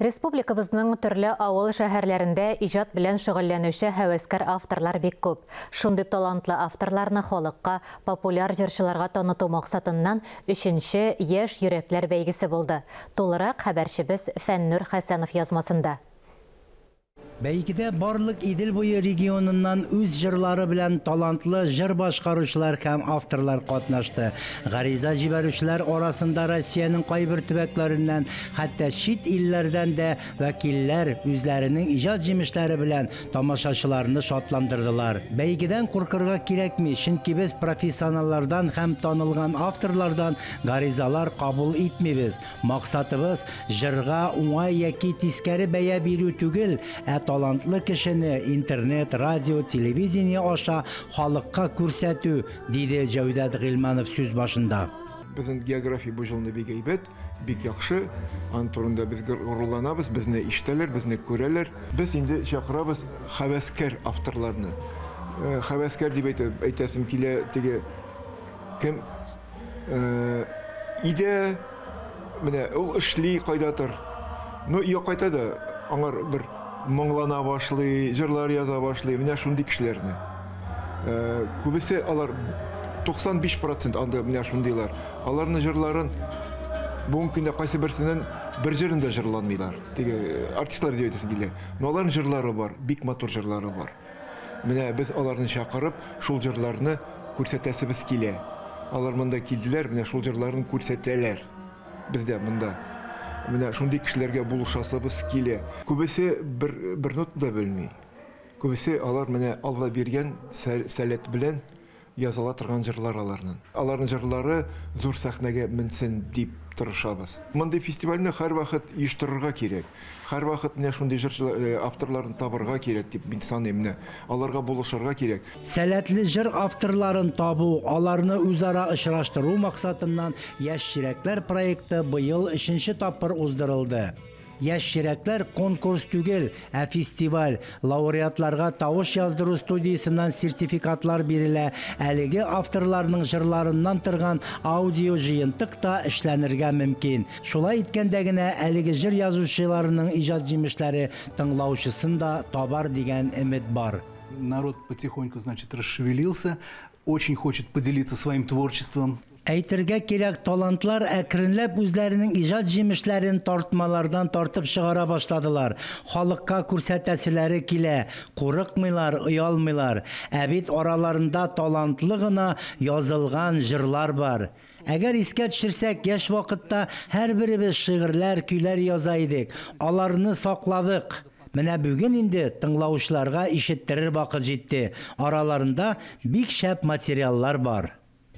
Республикабызның төрле авыл шәһәрләрендә иҗат белән шөгыльләнүче һәвәскәр авторлар бик күп. Шундый талантлы авторларны халыкка, популяр җырчыларга таныту максатыннан 3нче яшь йөрәкләр бәйгесе булды. Тулырак хәбәрчебез Фәннур Хәсәнов язмасында. Бәйгедә барлык Идел буе регионыннан үз җырлары белән талантлы җыр башкаручылар һәм авторлар катнашты. Гариза җибәрүчеләр арасында Россиянең кайбер төбәкләреннән, хәтта чит илләрдән дә вәкилләр үзләренең иҗат җимешләре белән тамашачыларны шатландырдылар. Бәйгедән куркырга кирәкми, чөнки без профессионаллардан һәм танылган авторлардан гаризалар кабул итмибез. Максатыбыз җырга уңай яки тискәре бәя бирү түгел, талантлы кешене интернет, радио, телевидение аша халыкка күрсәтү, диде Җәүдәт Гыйльманов сүз башында. Безнең география бу җылны бик әйбәт, бик яхшы. Ан турында без горурланабыз, безне ишетәләр, безне күрәләр. Без инде чакырабыз хәвәскәр авторларны. Хәвәскәр дип әйтәсем килә, теге кем иде менә ул эшли кайдатыр. Ну, я кайта да аңар бер моңлана башлый, җырлар яза башлый, менә шундый кешеләрне. Күбесе алар 95% анда менә шундыйлар. Аларның җырларын бүгенге көндә кайсы берсеннән бер җырында җырланмыйлар. Теге артистлар дип әйтәсе килә. Но аларның җырлары бар, бик матур җырлары бар. Менә без аларны чакырып, шул җырларны күрсәтәсебез килә. Алар монда килделәр, менә шул җырларын күрсәтәләр. Бездә монда менә шундый кешеләргә булышасыбыз килә. Күбесе бер нот да белми. Күбесе алар менә Алла биргән сәләт белән языла торган җырлар аларның. Аларның җырлары зур сәхнәгә менсен дип тырышабыз. Мондый фестивальне һәр вакыт оештырырга кирәк. Һәр вакыт менә шундый авторларны табырга кирәк дип мин саныйм. Аларга булышырга кирәк. Сәләтле җыр авторларын табу, аларны үзара очраштыру максатыннан Яшь йөрәкләр проекты быел 3нче тапкыр уздырылды. Яшь йөрәкләр конкурс түгел, ә фестиваль. Лауреатларга тавыш яздыру студиясеннән сертификатлар бирелә. Әлеге авторларның җырларыннан торган аудио җыентык та эшләнергә мөмкин. Шулай иткәндә генә әлеге җыр язучыларының иҗат җимешләре тыңлаучысын да табар дигән өмет бар. Народ потихоньку, значит, расшевелился, очень хочет поделиться своим творчеством. Әйтергә кирәк, талантлар әкренләп үзләренең иҗат җимешләрен тартмалардан тартып чыгара башладылар. Халыкка күрсәтәселәре килә, курыкмыйлар, оялмыйлар. Ә бит араларында талантлы гына язылган җырлар бар. Әгәр искә төшерсәк, яшь вакытта һәрберебез шигырьләр, көйләр яза идек. Аларны сакладык. Менә бүген инде тыңлаучыларга ишеттерер вакыт җитте. Араларында бик шәп материаллар бар.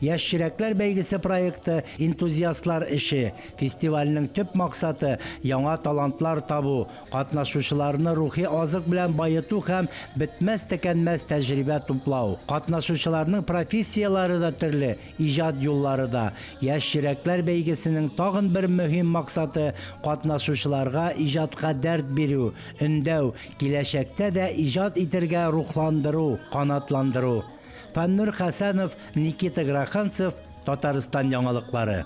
Яшь йөрәкләр бәйгесе проекты энтузиастлар эше. Фестивальнең төп максаты яңа талантлар табу, катнашучыларны рухи азык белән байыту һәм бетмәс-тәкәнмәс тәҗрибә туплау. Катнашучыларның профессиялары да төрле, иҗат юллары да. Яшь йөрәкләр бәйгесенең тагын бер мөһим максаты катнашучыларга иҗатка дәрт бирү, өндәү, киләчәктә дә иҗат итәргә рухландыру, канатландыру. Фәннур Хәсәнов, Никита Граханцев, Татарстан яңалыклары.